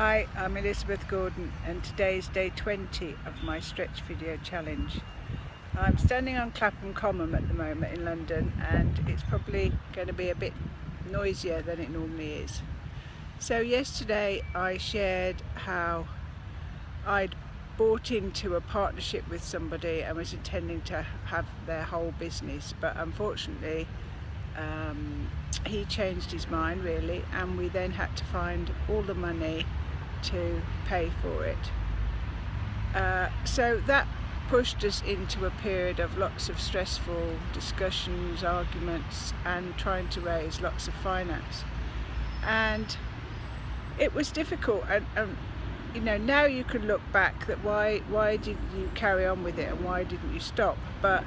Hi, I'm Elizabeth Gordon and today is day 20 of my stretch video challenge. I'm standing on Clapham Common at the moment in London and it's probably going to be a bit noisier than it normally is. So yesterday I shared how I'd bought into a partnership with somebody and was intending to have their whole business, but unfortunately he changed his mind really, and we then had to find all the money to pay for it. So that pushed us into a period of lots of stressful discussions, arguments, and trying to raise lots of finance. And it was difficult, and you know, now you can look back that why did you carry on with it and why didn't you stop? But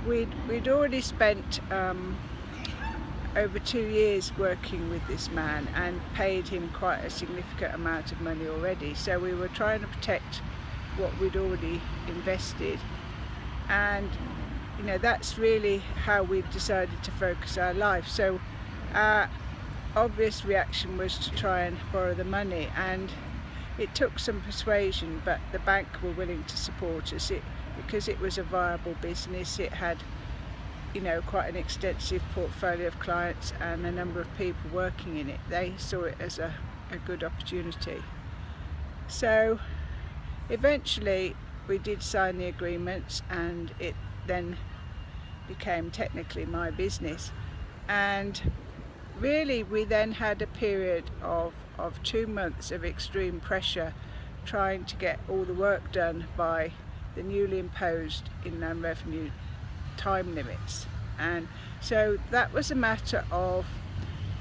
we'd already spent over 2 years working with this man and paid him quite a significant amount of money already, so we were trying to protect what we'd already invested. And you know, that's really how we decided to focus our life. So our obvious reaction was to try and borrow the money, and it took some persuasion, but the bank were willing to support us because it was a viable business. It had, you know, quite an extensive portfolio of clients and a number of people working in it. They saw it as a good opportunity. So eventually we did sign the agreements and it then became technically my business. And really we then had a period of 2 months of extreme pressure trying to get all the work done by the newly imposed Inland Revenue time limits. And so that was a matter of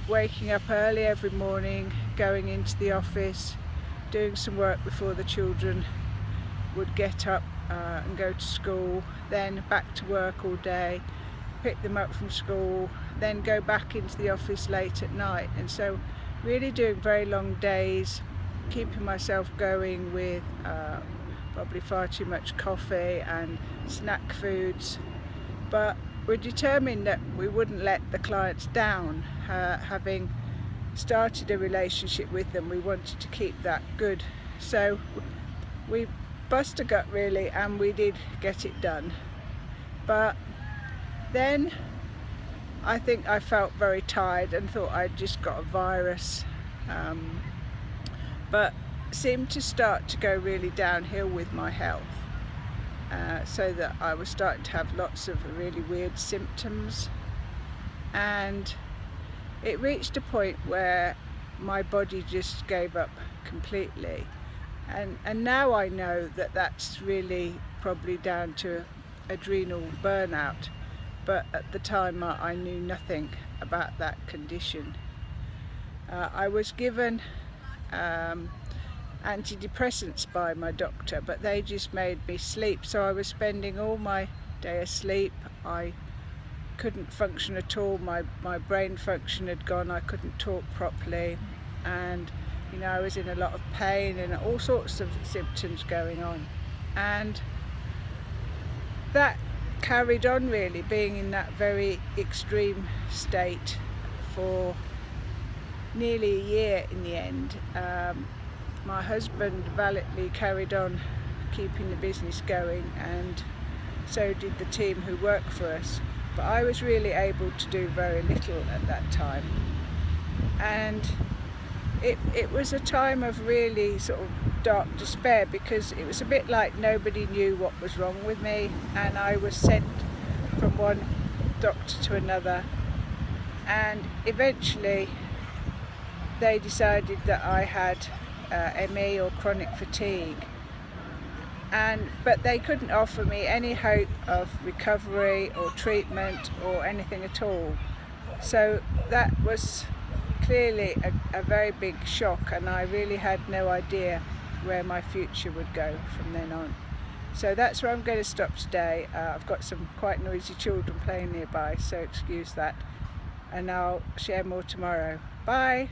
waking up early every morning, going into the office, doing some work before the children would get up and go to school, then back to work all day, pick them up from school, then go back into the office late at night. And so really doing very long days, keeping myself going with probably far too much coffee and snack foods. But we're determined that we wouldn't let the clients down. Having started a relationship with them, we wanted to keep that good. So we bust a gut really, and we did get it done. But then I think I felt very tired and thought I'd just got a virus, but seemed to start to go really downhill with my health. So that I was starting to have lots of really weird symptoms, and it reached a point where my body just gave up completely, and now I know that that's really probably down to adrenal burnout, but at the time I knew nothing about that condition. I was given antidepressants by my doctor, but they just made me sleep, so I was spending all my day asleep. I couldn't function at all. My brain function had gone. I couldn't talk properly, and you know, I was in a lot of pain and all sorts of symptoms going on. And that carried on really, being in that very extreme state for nearly a year in the end. My husband valiantly carried on keeping the business going, and so did the team who work for us. But I was really able to do very little at that time. And it was a time of really sort of dark despair, because it was a bit like nobody knew what was wrong with me, and I was sent from one doctor to another, and eventually they decided that I had ME, or chronic fatigue, but they couldn't offer me any hope of recovery or treatment or anything at all. So that was clearly a very big shock, and I really had no idea where my future would go from then on. So that's where I'm going to stop today. I've got some quite noisy children playing nearby, so excuse that, and I'll share more tomorrow. Bye.